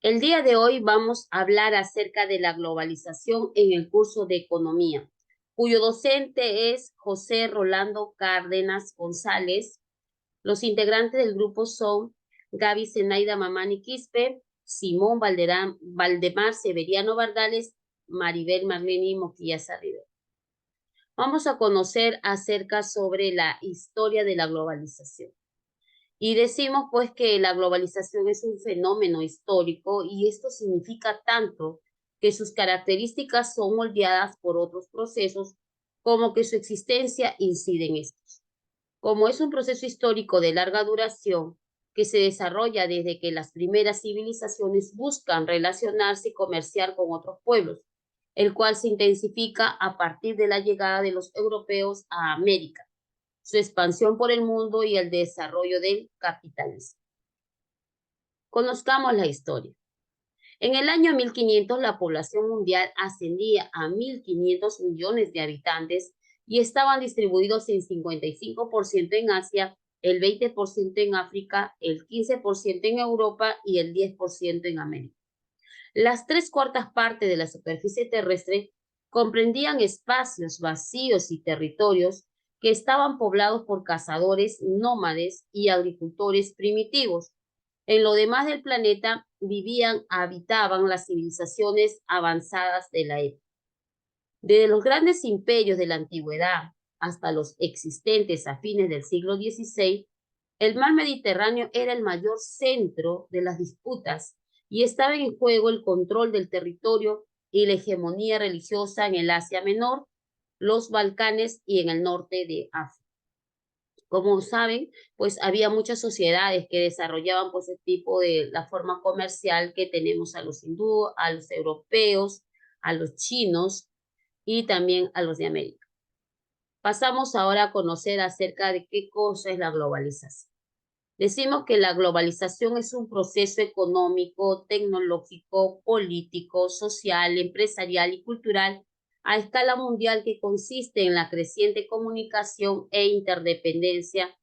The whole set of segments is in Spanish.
El día de hoy vamos a hablar acerca de la globalización en el curso de Economía, cuyo docente es José Rolando Cárdenas González. Los integrantes del grupo son Gaby Zenaida Mamani Quispe, Simón Valdemar Severiano Bardales, Maribel Marlene Moquilla Rivera. Vamos a conocer acerca sobre la historia de la globalización. Y decimos pues que la globalización es un fenómeno histórico y esto significa tanto que sus características son moldeadas por otros procesos como que su existencia incide en estos. Como es un proceso histórico de larga duración que se desarrolla desde que las primeras civilizaciones buscan relacionarse y comerciar con otros pueblos, el cual se intensifica a partir de la llegada de los europeos a América, su expansión por el mundo y el desarrollo del capitalismo. Conozcamos la historia. En el año 1500 la población mundial ascendía a 1.500 millones de habitantes y estaban distribuidos en 55% en Asia, el 20% en África, el 15% en Europa y el 10% en América. Las tres cuartas partes de la superficie terrestre comprendían espacios vacíos y territorios que estaban poblados por cazadores nómades y agricultores primitivos. En lo demás del planeta habitaban las civilizaciones avanzadas de la época. Desde los grandes imperios de la antigüedad hasta los existentes a fines del siglo XVI, el mar Mediterráneo era el mayor centro de las disputas y estaba en juego el control del territorio y la hegemonía religiosa en el Asia Menor, los Balcanes y en el norte de África. Como saben, pues había muchas sociedades que desarrollaban pues el tipo de la forma comercial que tenemos a los hindúes, a los europeos, a los chinos y también a los de América. Pasamos ahora a conocer acerca de qué cosa es la globalización. Decimos que la globalización es un proceso económico, tecnológico, político, social, empresarial y cultural a escala mundial que consiste en la creciente comunicación e interdependencia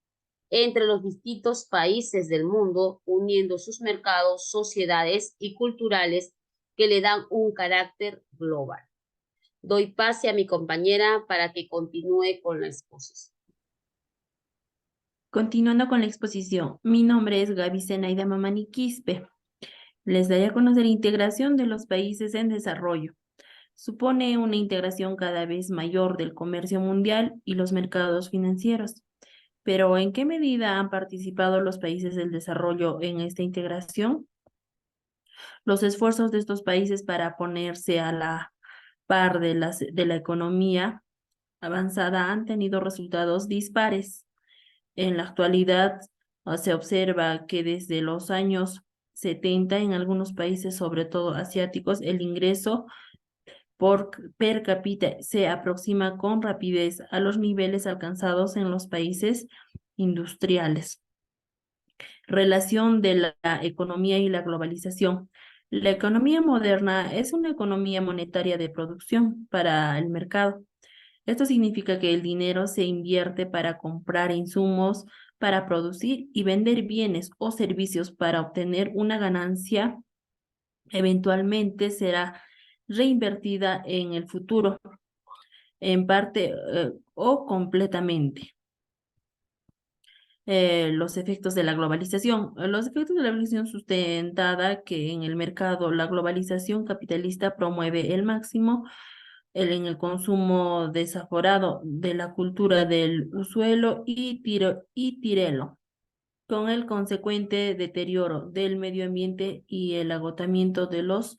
entre los distintos países del mundo, uniendo sus mercados, sociedades y culturales que le dan un carácter global. Doy pase a mi compañera para que continúe con la exposición. Continuando con la exposición, mi nombre es Gaby Zenaida Mamani Quispe. Les daré a conocer la integración de los países en desarrollo. Supone una integración cada vez mayor del comercio mundial y los mercados financieros. Pero, ¿en qué medida han participado los países del desarrollo en esta integración? Los esfuerzos de estos países para ponerse a la par de la economía avanzada han tenido resultados dispares. En la actualidad, se observa que desde los años 70 en algunos países, sobre todo asiáticos, el ingreso per cápita se aproxima con rapidez a los niveles alcanzados en los países industriales. Relación de la economía y la globalización. La economía moderna es una economía monetaria de producción para el mercado. Esto significa que el dinero se invierte para comprar insumos, para producir y vender bienes o servicios para obtener una ganancia. Eventualmente será reinvertida en el futuro, en parte o completamente. Los efectos de la globalización. Los efectos de la globalización sustentada que en el mercado la globalización capitalista promueve el máximo en el consumo desaforado de la cultura del usuelo y tirelo, con el consecuente deterioro del medio ambiente y el agotamiento de los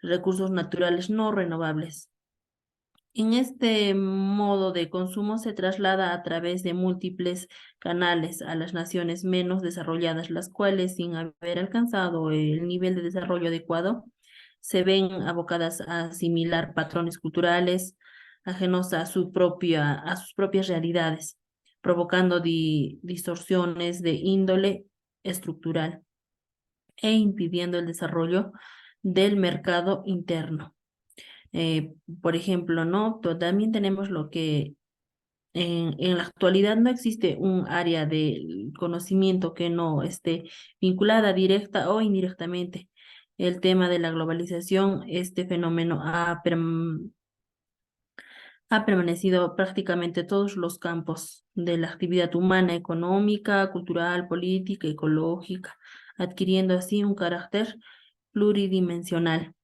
recursos naturales no renovables. En este modo de consumo se traslada a través de múltiples canales a las naciones menos desarrolladas, las cuales, sin haber alcanzado el nivel de desarrollo adecuado, se ven abocadas a asimilar patrones culturales ajenos a sus propias realidades, provocando distorsiones de índole estructural e impidiendo el desarrollo del mercado interno. Por ejemplo, ¿no? También tenemos lo que en la actualidad no existe un área de conocimiento que no esté vinculada directa o indirectamente el tema de la globalización, este fenómeno ha permanecido prácticamente todos los campos de la actividad humana, económica, cultural, política, ecológica, adquiriendo así un carácter pluridimensional.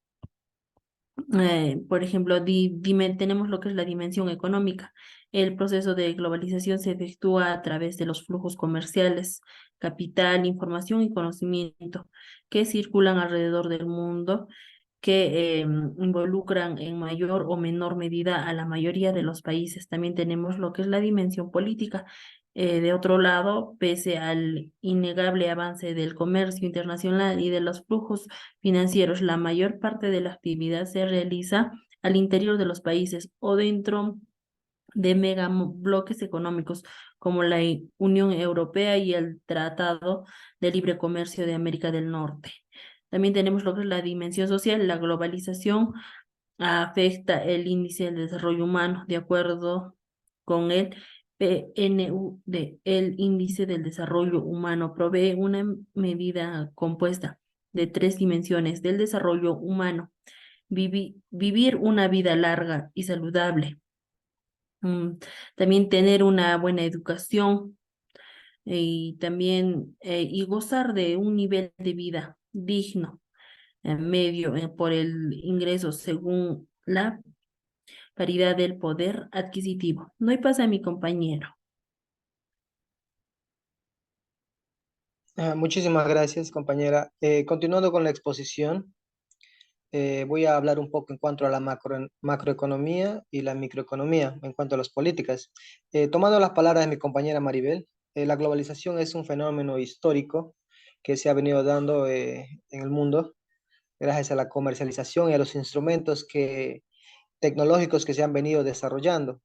Por ejemplo, tenemos lo que es la dimensión económica. El proceso de globalización se efectúa a través de los flujos comerciales, capital, información y conocimiento que circulan alrededor del mundo, que involucran en mayor o menor medida a la mayoría de los países. También tenemos lo que es la dimensión política. De otro lado, pese al innegable avance del comercio internacional y de los flujos financieros, la mayor parte de la actividad se realiza al interior de los países o dentro de bloques económicos como la Unión Europea y el Tratado de Libre Comercio de América del Norte. También tenemos lo que es la dimensión social. La globalización afecta el índice del desarrollo humano de acuerdo con el PNUD. El índice del desarrollo humano provee una medida compuesta de tres dimensiones del desarrollo humano: vivir una vida larga y saludable, mm, también tener una buena educación y también y gozar de un nivel de vida digno, medio por el ingreso según la paridad del poder adquisitivo. No hay pasa, mi compañero. Muchísimas gracias, compañera. Continuando con la exposición, voy a hablar un poco en cuanto a la macroeconomía y la microeconomía, en cuanto a las políticas. Tomando las palabras de mi compañera Maribel, la globalización es un fenómeno histórico que se ha venido dando en el mundo gracias a la comercialización y a los instrumentos tecnológicos que se han venido desarrollando.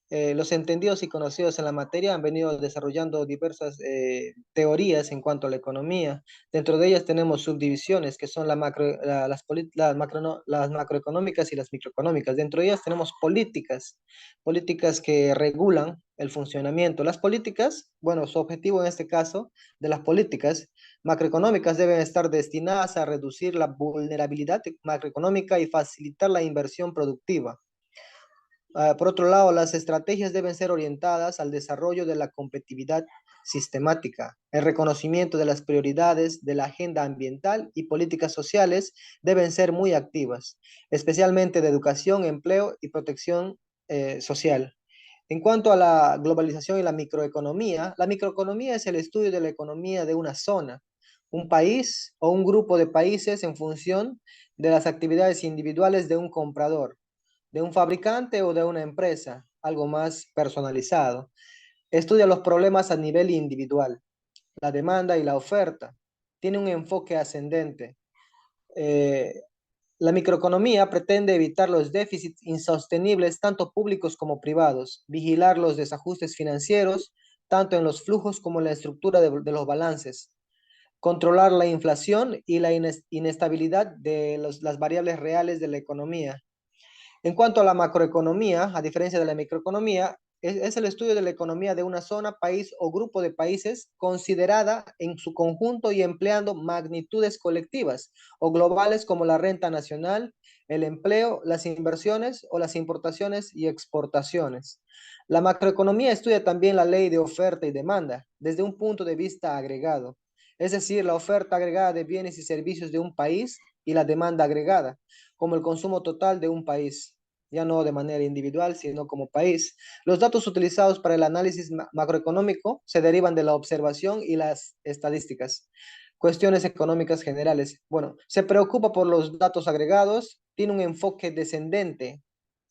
Los entendidos y conocidos en la materia han venido desarrollando diversas teorías en cuanto a la economía. Dentro de ellas tenemos subdivisiones que son las macroeconómicas y las microeconómicas. Dentro de ellas tenemos políticas que regulan el funcionamiento. Las políticas, bueno, su objetivo en este caso de las políticas macroeconómicas deben estar destinadas a reducir la vulnerabilidad macroeconómica y facilitar la inversión productiva. Por otro lado, las estrategias deben ser orientadas al desarrollo de la competitividad sistemática. El reconocimiento de las prioridades de la agenda ambiental y políticas sociales deben ser muy activas, especialmente de educación, empleo y protección social. En cuanto a la globalización y la microeconomía es el estudio de la economía de una zona, un país o un grupo de países en función de las actividades individuales de un comprador, de un fabricante o de una empresa, algo más personalizado. Estudia los problemas a nivel individual, la demanda y la oferta. Tiene un enfoque ascendente. Eh, la microeconomía pretende evitar los déficits insostenibles, tanto públicos como privados, vigilar los desajustes financieros, tanto en los flujos como en la estructura de los balances, controlar la inflación y la inestabilidad de las variables reales de la economía. En cuanto a la macroeconomía, a diferencia de la microeconomía, es el estudio de la economía de una zona, país o grupo de países considerada en su conjunto y empleando magnitudes colectivas o globales como la renta nacional, el empleo, las inversiones o las importaciones y exportaciones. La macroeconomía estudia también la ley de oferta y demanda desde un punto de vista agregado, es decir, la oferta agregada de bienes y servicios de un país y la demanda agregada, como el consumo total de un país, ya no de manera individual, sino como país. Los datos utilizados para el análisis macroeconómico se derivan de la observación y las estadísticas. Cuestiones económicas generales. Bueno, se preocupa por los datos agregados, tiene un enfoque descendente,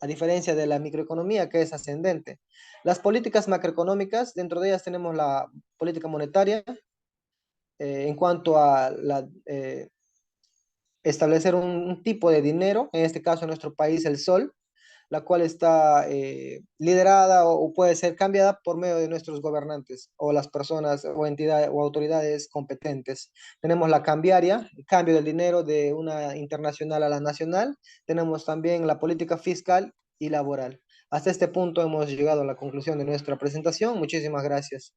a diferencia de la microeconomía que es ascendente. Las políticas macroeconómicas, dentro de ellas tenemos la política monetaria, en cuanto a establecer un tipo de dinero, en este caso en nuestro país el sol, la cual está liderada o puede ser cambiada por medio de nuestros gobernantes o las personas o entidades o autoridades competentes. Tenemos la cambiaria, el cambio del dinero de una internacional a la nacional. Tenemos también la política fiscal y laboral. Hasta este punto hemos llegado a la conclusión de nuestra presentación. Muchísimas gracias.